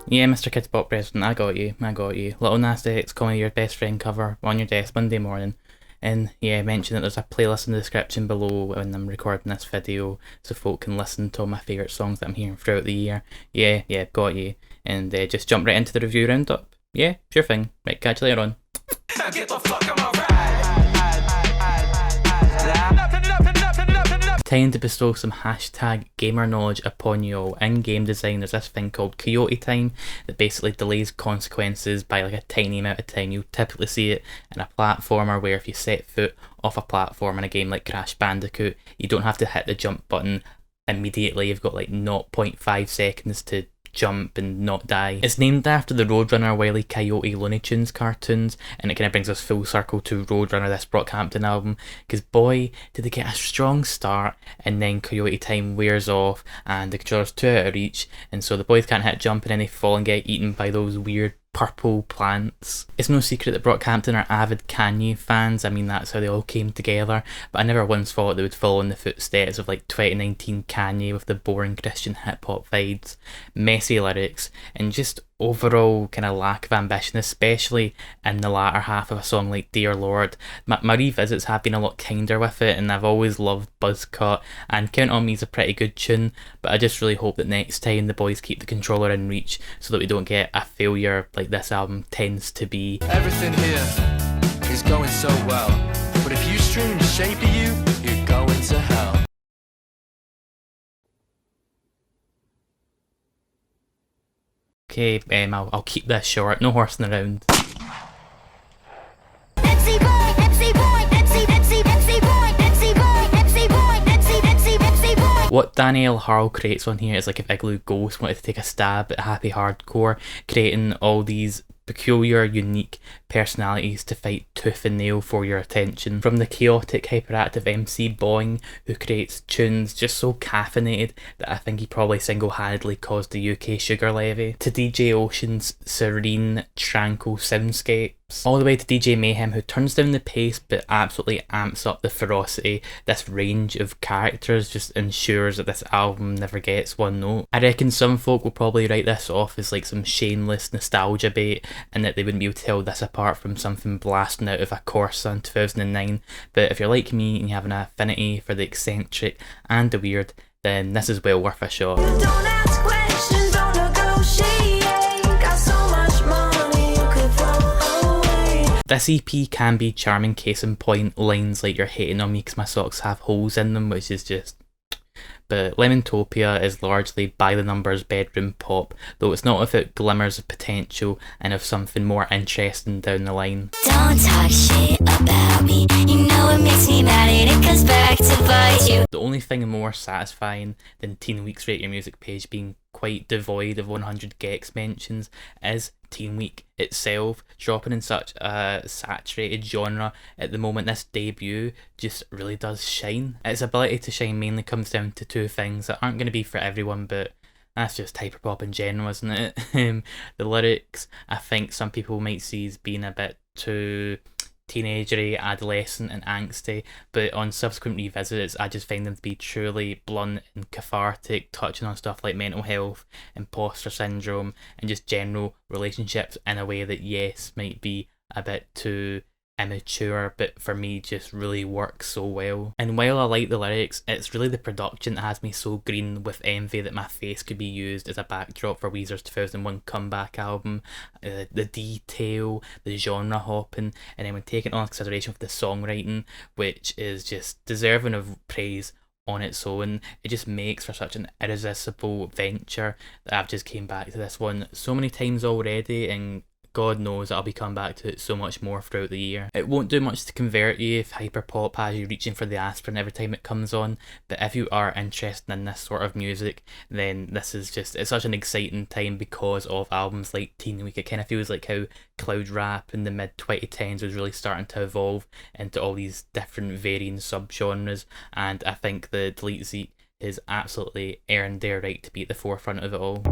Yeah, Mr. Kids Pop President, I got you. Little Nas X, Call Me Your Best Friend cover on your desk Monday morning. And yeah, mention that there's a playlist in the description below when I'm recording this video so folk can listen to all my favourite songs that I'm hearing throughout the year. Yeah, got you. And just jump right into the review roundup. Yeah, sure thing. Right, catch you later on. Get the fuck on my ride. Time to bestow some hashtag gamer knowledge upon you all. In game design, there's this thing called coyote time that basically delays consequences by like a tiny amount of time. You typically see it in a platformer where if you set foot off a platform in a game like Crash Bandicoot, you don't have to hit the jump button immediately. You've got like 0.5 seconds to jump and not die. It's named after the Roadrunner Wile E. Coyote Looney Tunes cartoons, and it kind of brings us full circle to Roadrunner, this Brockhampton album, because boy did they get a strong start, and then coyote time wears off and the controller's too out of reach, and so the boys can't hit jump and then they fall and get eaten by those weird purple plants. It's no secret that Brockhampton are avid Kanye fans. I mean, that's how they all came together, but I never once thought they would follow in the footsteps of like 2019 Kanye with the boring Christian hip hop vibes, messy lyrics, and just overall kind of lack of ambition, especially in the latter half of a song like Dear Lord. My revisits have been a lot kinder with it, and I've always loved Buzzcut, and Count On Me is a pretty good tune, but I just really hope that next time the boys keep the controller in reach so that we don't get a failure like this album tends to be. Everything here is going so well, but if you stream the shape of you, you're going to hell. Okay, I'll keep this short, no horsing around. What Daniel Harle creates on here is like if Iglooghost wanted to take a stab at happy hardcore, creating all these peculiar, unique personalities to fight tooth and nail for your attention. From the chaotic, hyperactive MC Boing, who creates tunes just so caffeinated that I think he probably single-handedly caused the UK sugar levy, to DJ Ocean's serene, tranquil soundscapes, all the way to DJ Mayhem, who turns down the pace but absolutely amps up the ferocity. This range of characters just ensures that this album never gets one note. I reckon some folk will probably write this off as like some shameless nostalgia bait, and that they wouldn't be able to tell this apart from something blasting out of a Corsa in 2009, but if you're like me and you have an affinity for the eccentric and the weird, then this is well worth a shot. Don't ask questions, don't negotiate, got so much money you could throw away. This EP can be charming, case in point lines like "you're hating on me because my socks have holes in them," which is just... But Lemontopia is largely by the numbers bedroom pop, though it's not without glimmers of potential and of something more interesting down the line. Don't talk shit about me, you know it makes me mad and it comes back to bite you. The only thing more satisfying than Teen Week's Rate Your Music page being quite devoid of 100 gex mentions is Teen Week itself, dropping in such a saturated genre at the moment. This debut just really does shine. Its ability to shine mainly comes down to two things that aren't going to be for everyone, but that's just hyperpop in general, isn't it? The lyrics, I think some people might see as being a bit too teenagery, adolescent and angsty, but on subsequent revisits I just find them to be truly blunt and cathartic, touching on stuff like mental health, imposter syndrome, and just general relationships in a way that, yes, might be a bit too immature, but for me just really works so well. And while I like the lyrics, it's really the production that has me so green with envy that my face could be used as a backdrop for Weezer's 2001 comeback album. The detail, the genre hopping, and then when taken on consideration with the songwriting, which is just deserving of praise on its own, it just makes for such an irresistible venture that I've just came back to this one so many times already, and God knows I'll be coming back to it so much more throughout the year. It won't do much to convert you if hyperpop has you reaching for the aspirin every time it comes on, but if you are interested in this sort of music, then this is just, it's such an exciting time because of albums like Teen Week. It kind of feels like how cloud rap in the mid 2010s was really starting to evolve into all these different varying subgenres, and I think the Dltzk has absolutely earned their right to be at the forefront of it all.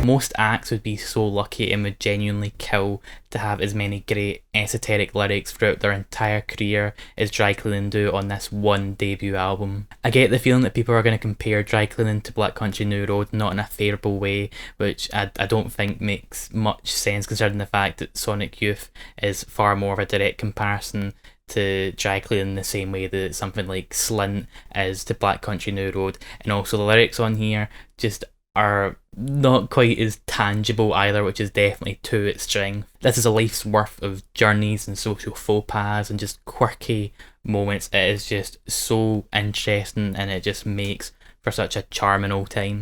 Most acts would be so lucky and would genuinely kill to have as many great esoteric lyrics throughout their entire career as Dry Cleaning do on this one debut album. I get the feeling that people are going to compare Dry Cleaning to Black Country New Road, not in a favourable way, which I don't think makes much sense considering the fact that Sonic Youth is far more of a direct comparison to Dry Cleaning in the same way that something like Slint is to Black Country New Road, and also the lyrics on here just are not quite as tangible either, which is definitely to its strength. This is a life's worth of journeys and social faux pas and just quirky moments. It is just so interesting and it just makes for such a charming old time.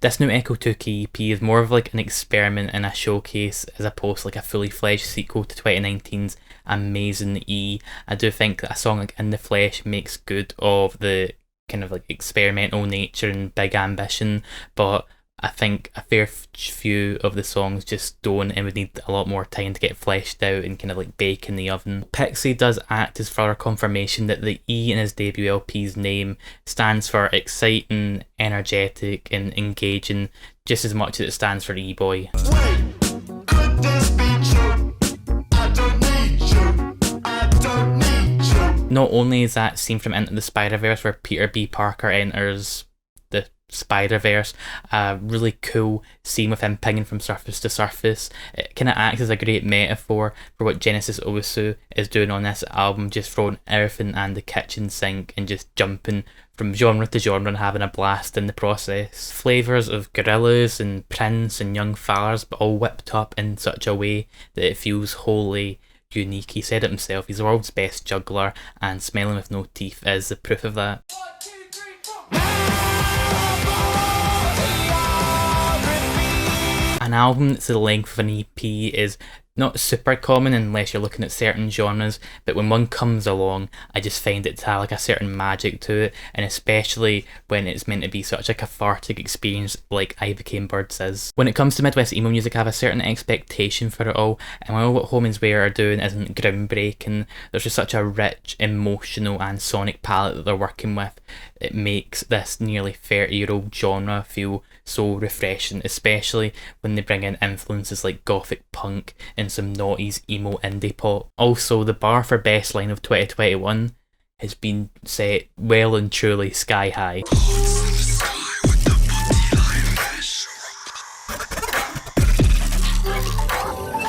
This new Echo 2K EP is more of like an experiment and a showcase as opposed to like a fully fledged sequel to 2019's Amazing E. I do think that a song like In the Flesh makes good of the kind of like experimental nature and big ambition, but I think a fair few of the songs just don't and would need a lot more time to get fleshed out and kind of like bake in the oven. Pixie does act as further confirmation that the E in his debut LP's name stands for exciting, energetic and engaging just as much as it stands for E-boy. Not only is that scene from Into the Spider-Verse where Peter B. Parker enters the Spider-Verse a really cool scene with him pinging from surface to surface, it kind of acts as a great metaphor for what Genesis Owusu is doing on this album, just throwing everything and the kitchen sink and just jumping from genre to genre and having a blast in the process. Flavours of Gorillaz and Prince and Young Fallers, but all whipped up in such a way that it feels wholly unique. He said it himself, he's the world's best juggler, and Smelling with No Teeth is the proof of that. 1, 2, 3, 4. An album that's the length of an EP is not super common unless you're looking at certain genres, but when one comes along I just find it to have like a certain magic to it, and especially when it's meant to be such a cathartic experience like I Became Birds is. When it comes to Midwest emo music I have a certain expectation for it all, and while what Home and Swear are doing isn't groundbreaking, there's just such a rich, emotional and sonic palette that they're working with. It makes this nearly 30-year-old genre feel so refreshing, especially when they bring in influences like gothic punk and some noughties emo indie pop. Also, the bar for best line of 2021 has been set well and truly sky high.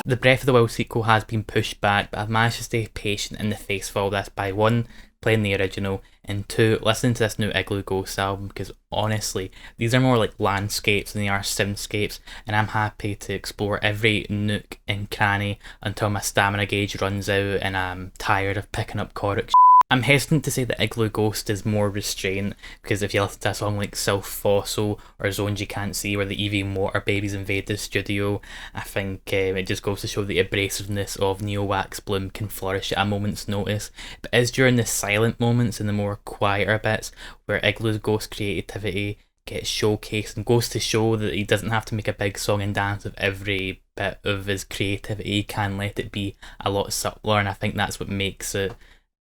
The Breath of the Wild sequel has been pushed back, but I've managed to stay patient in the face of all this by 1, playing the original, and 2, listening to this new Iglooghost album, because honestly, these are more like landscapes than they are soundscapes, and I'm happy to explore every nook and cranny until my stamina gauge runs out and I'm tired of picking up Korok. I'm hesitant to say that Iglooghost is more restrained, because if you listen to a song like Self Fossil or Zones You Can't See where the EV Water Babies invade the studio, I think it just goes to show the abrasiveness of Neo Wax Bloom can flourish at a moment's notice, but it's during the silent moments and the more quieter bits where Iglooghost creativity gets showcased and goes to show that he doesn't have to make a big song and dance with every bit of his creativity. He can let it be a lot subtler, and I think that's what makes it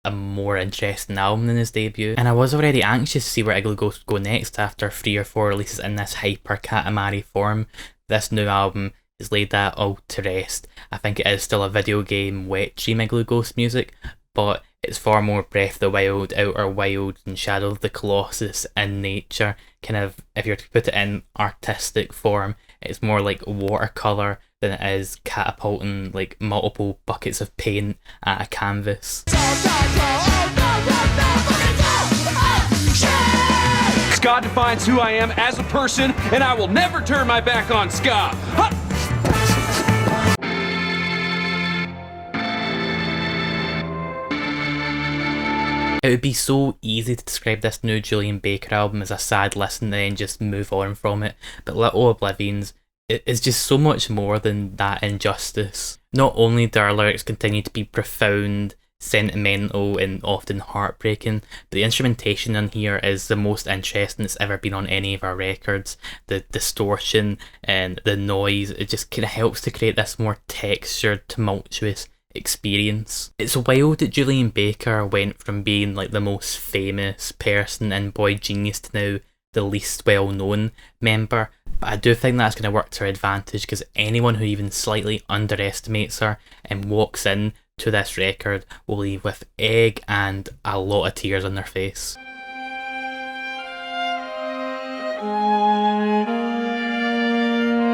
a more interesting album than his debut. And I was already anxious to see where Iglooghost would go next after 3 or 4 releases in this hyper Katamari form. This new album has laid that all to rest. I think it is still a video game wet dream Iglooghost music, but it's far more Breath of the Wild, Outer Wild and Shadow of the Colossus in nature. Kind of, if you were to put it in artistic form, it's more like watercolour than it is catapulting like multiple buckets of paint at a canvas. Ska defines who I am as a person, and I will never turn my back on ska. Huh! It would be so easy to describe this new Julien Baker album as a sad listen and then just move on from it, but Little Oblivions is just so much more than that injustice. Not only do our lyrics continue to be profound, sentimental and often heartbreaking, but the instrumentation on here is the most interesting it's ever been on any of our records. The distortion and the noise, it just kind of helps to create this more textured, tumultuous experience. It's wild that Julien Baker went from being like the most famous person in Boy Genius to now the least well known member, but I do think that's going to work to her advantage, because anyone who even slightly underestimates her and walks in to this record will leave with egg and a lot of tears on their face.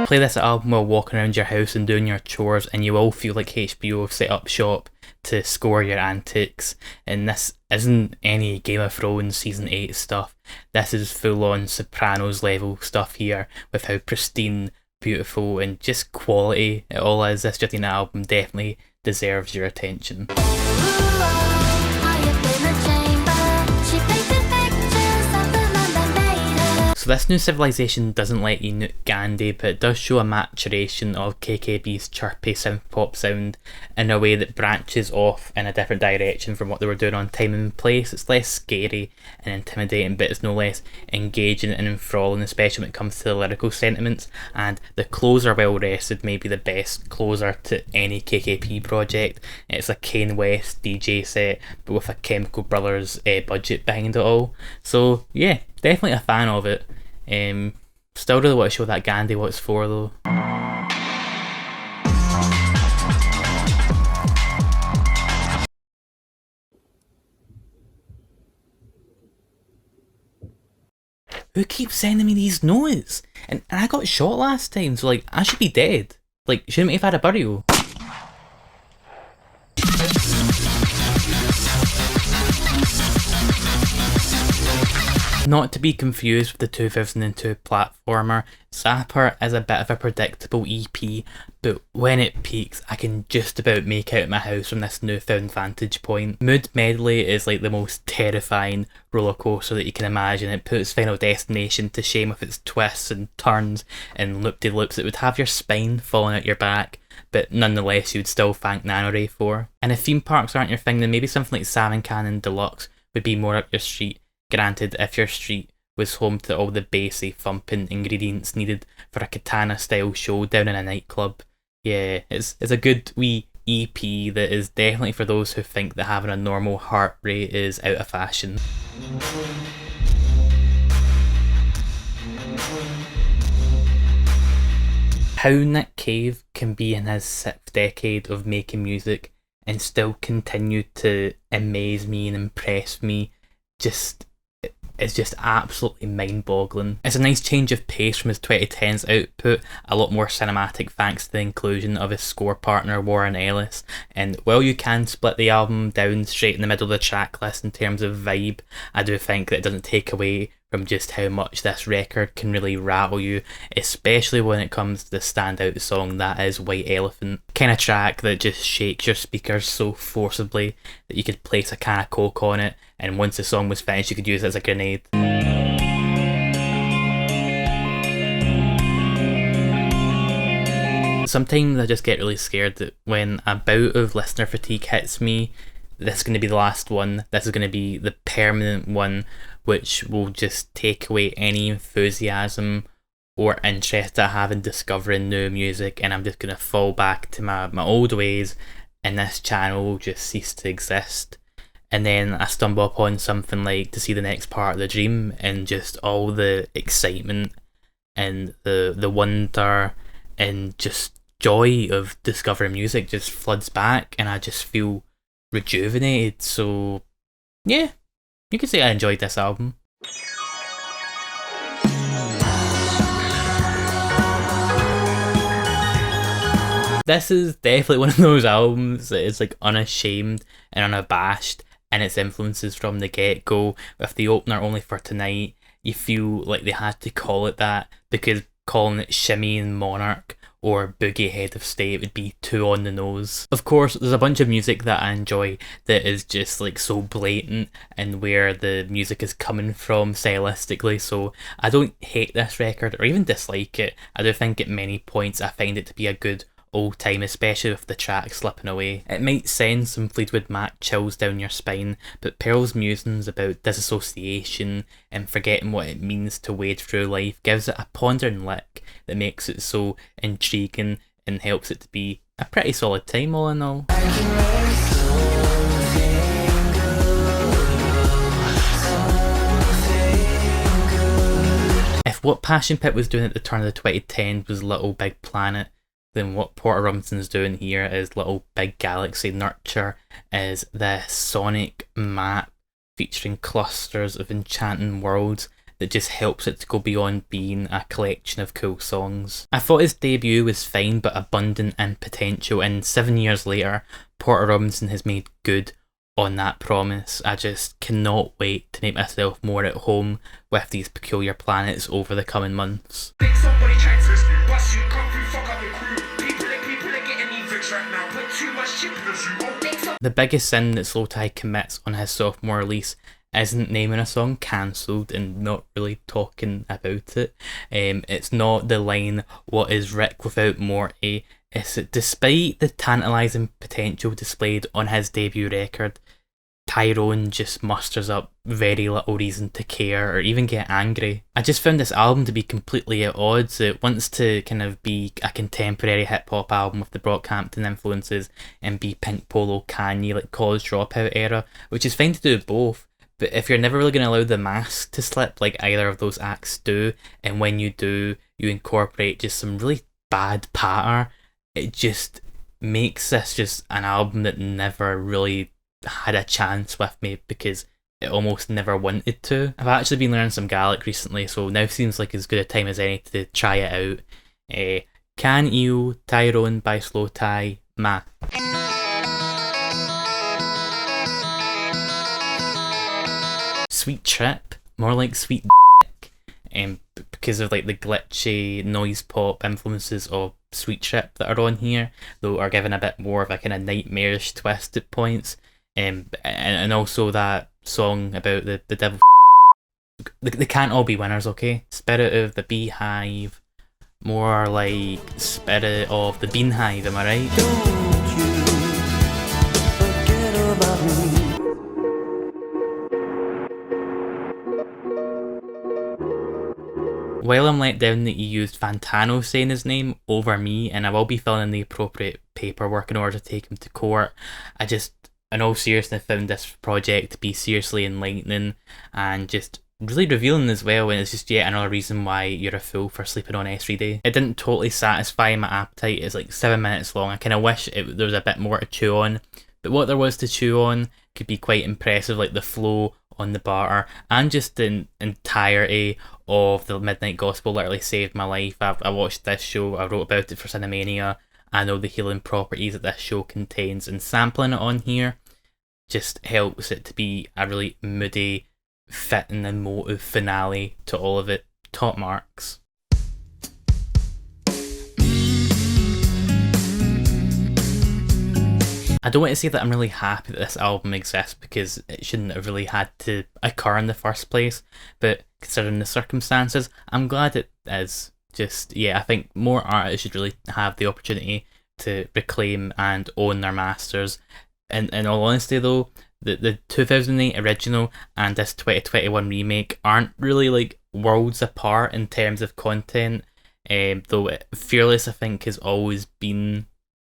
Play this album while walking around your house and doing your chores, and you will feel like HBO have set up shop to score your antics. And this isn't any Game of Thrones season 8 stuff. This is full on Sopranos level stuff here, with how pristine, beautiful and just quality it all is. This Justina album definitely deserves your attention. So this new Civilisation doesn't let you nuke Gandhi, but it does show a maturation of KKB's chirpy synth-pop sound in a way that branches off in a different direction from what they were doing on Time and Place. It's less scary and intimidating, but it's no less engaging and enthralling, especially when it comes to the lyrical sentiments, and the closer, Well Rested, may be the best closer to any KKP project. It's a Kanye West DJ set, but with a Chemical Brothers budget behind it all. So yeah, definitely a fan of it. Still really want to show that Gandhi what it's for though. Who keeps sending me these notes? And I got shot last time, so like I should be dead. Like, shouldn't we have had a burial? Not to be confused with the 2002 platformer, Zapper is a bit of a predictable EP, but when it peaks I can just about make out my house from this newfound vantage point. Mood Medley is like the most terrifying roller coaster that you can imagine. It puts Final Destination to shame with its twists and turns and loop-de-loops that would have your spine falling out your back, but nonetheless you'd still thank Nanoray for. And if theme parks aren't your thing, then maybe something like Salmon Cannon Deluxe would be more up your street. Granted, if your street was home to all the bassy, thumping ingredients needed for a katana-style showdown in a nightclub. Yeah, it's a good wee EP that is definitely for those who think that having a normal heart rate is out of fashion. How Nick Cave can be in his 6th decade of making music and still continue to amaze me and impress me it's just absolutely mind-boggling. It's a nice change of pace from his 2010s output, a lot more cinematic thanks to the inclusion of his score partner Warren Ellis, and while you can split the album down straight in the middle of the track list in terms of vibe, I do think that it doesn't take away from just how much this record can really rattle you, especially when it comes to the standout song that is White Elephant. Kind of track that just shakes your speakers so forcibly that you could place a can of Coke on it, and once the song was finished you could use it as a grenade. Sometimes I just get really scared that when a bout of listener fatigue hits me, this is going to be the last one, this is going to be the permanent one, which will just take away any enthusiasm or interest I have in discovering new music, and I'm just going to fall back to my old ways and this channel will just cease to exist. And then I stumble upon something like To See the Next Part of the Dream, and just all the excitement and the wonder and just joy of discovering music just floods back, and I just feel rejuvenated. So yeah, you could say I enjoyed this album. This is definitely one of those albums that is like unashamed and unabashed in its influences from the get-go. With the opener Only for Tonight, you feel like they had to call it that, because calling it Shimmy and Monarch or Boogie Head of State would be too on the nose. Of course, there's a bunch of music that I enjoy that is just like so blatant and where the music is coming from stylistically, so I don't hate this record or even dislike it. I do think at many points I find it to be a good old time, especially with the track slipping away. It might send some Fleetwood Mac chills down your spine, but Pearl's musings about disassociation and forgetting what it means to wade through life gives it a pondering lick that makes it so intriguing and helps it to be A pretty solid time all in all. If what Passion Pit was doing at the turn of the 2010s was Little Big Planet, then what Porter Robinson's doing here is Little Big Galaxy. Nurture is the sonic map featuring clusters of enchanting worlds that just helps it to go beyond being a collection of cool songs. I thought his debut was fine but abundant in potential, and 7 years later, Porter Robinson has made good on that promise. I just cannot wait to make myself more at home with these peculiar planets over the coming months. The biggest sin that Slowthai commits on his sophomore release isn't naming a song cancelled and not really talking about it. It's not the line, "What is Rick without Morty?" It's that despite the tantalising potential displayed on his debut record, Tyron just musters up very little reason to care or even get angry. I just found this album to be completely at odds. It wants to kind of be a contemporary hip-hop album with the Brockhampton influences and be Pink Polo, Kanye, like College Dropout era, which is fine to do both. But if you're never really going to allow the mask to slip like either of those acts do, and when you do, you incorporate just some really bad patter, it just makes this just an album that never really had a chance with me because it almost never wanted to. I've actually been learning some Gaelic recently, so now seems like as good a time as any to try it out. Can You Tyron by Slowthai Ma. Sweet Trip, more like Sweet because of like the glitchy noise pop influences of Sweet Trip that are on here, though are given a bit more of a kind of nightmarish twist at points. And also that song about the devil. They can't all be winners, okay? Spirit of the Beehive, more like Spirit of the Beehive, am I right? Don't you forget about me. While I'm let down that he used Fantano saying his name over me, and I will be filling in the appropriate paperwork in order to take him to court, I just, in all seriousness, found this project to be seriously enlightening and just really revealing as well, and it's just yet another reason why you're a fool for sleeping on s.reidy. It didn't totally satisfy my appetite. It's like 7 minutes long. I kind of wish there was a bit more to chew on, but what there was to chew on could be quite impressive, like the flow on the bar and just the entirety of the Midnight Gospel literally saved my life. I watched this show, I wrote about it for Cinemania. I know the healing properties that this show contains, and sampling it on here just helps it to be a really moody, fitting and emotive finale to all of it. Top marks. I don't want to say that I'm really happy that this album exists because it shouldn't have really had to occur in the first place, but considering the circumstances, I'm glad it is. Just, yeah, I think more artists should really have the opportunity to reclaim and own their masters. And in all honesty though, the 2008 original and this 2021 remake aren't really like worlds apart in terms of content, though Fearless I think has always been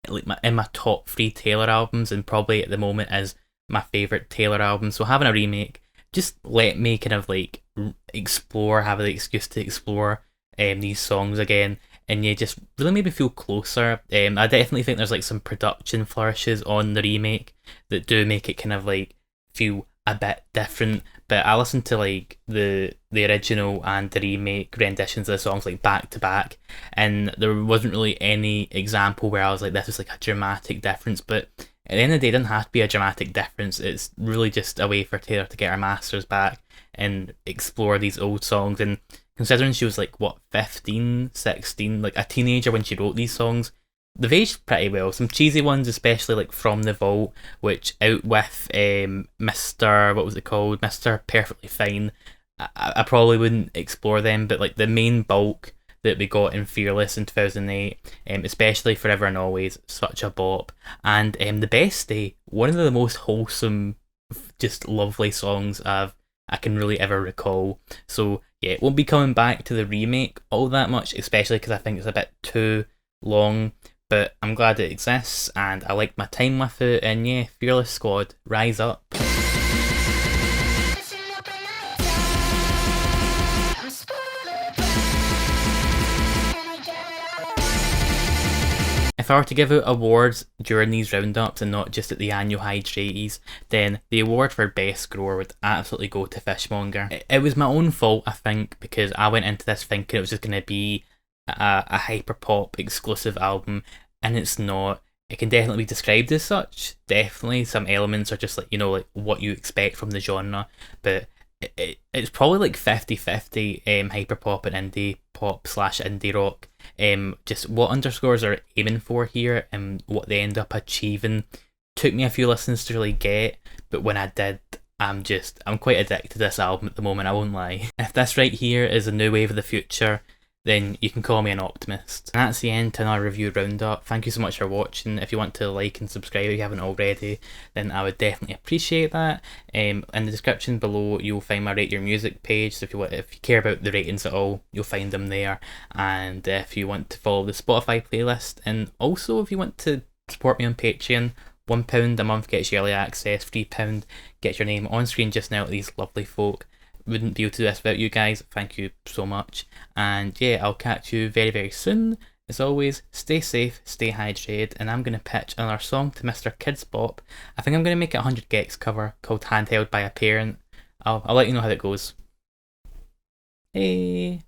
like in my top 3 Taylor albums, and probably at the moment is my favourite Taylor album. So having a remake just let me kind of like explore, have the excuse to explore these songs again, and yeah, just really made me feel closer. I definitely think there's like some production flourishes on the remake that do make it kind of like feel a bit different, but I listened to like the original and the remake renditions of the songs like back to back, and there wasn't really any example where I was like, this is like a dramatic difference. But at the end of the day, it doesn't have to be a dramatic difference. It's really just a way for Taylor to get her masters back and explore these old songs. And considering she was like, what, 15, 16, like a teenager when she wrote these songs, they've aged pretty well. Some cheesy ones, especially like From the Vault, which out with Mr. what was it called? Mr. Perfectly Fine. I probably wouldn't explore them, but like the main bulk that we got in Fearless in 2008, especially Forever and Always, such a bop. And The Best Day, one of the most wholesome, just lovely songs I can really ever recall. So yeah, it won't be coming back to the remake all that much, especially because I think it's a bit too long. but I'm glad it exists and I liked my time with it, and yeah, Fearless Squad, rise up. If I were to give out awards during these roundups and not just at the annual Hydrates, then the award for best grower would absolutely go to Fishmonger. It was my own fault, I think, because I went into this thinking it was just going to be a hyperpop exclusive album, and it's not. It can definitely be described as such. Definitely some elements are just like, you know, like what you expect from the genre, but it's probably like 50-50 hyperpop and indie pop / indie rock. Just what underscores are aiming for here and what they end up achieving took me a few listens to really get, but when I did, I'm quite addicted to this album at the moment, I won't lie. If this right here is a new wave of the future, then you can call me an optimist. And that's the end to another review roundup. Thank you so much for watching. If you want to like and subscribe if you haven't already, then I would definitely appreciate that. In the description below, you'll find my Rate Your Music page, so if you care about the ratings at all, you'll find them there. And if you want to follow the Spotify playlist, and also if you want to support me on Patreon, £1 a month gets you early access, £3 gets your name on screen just now to these lovely folk. Wouldn't be able to do this without you guys. Thank you so much. And yeah, I'll catch you very, very soon. As always, stay safe, stay hydrated, and I'm going to pitch another song to Mr. Kids Bop. I think I'm going to make it a 100 gecs cover called Handheld by a Parent. I'll let you know how it goes. Hey!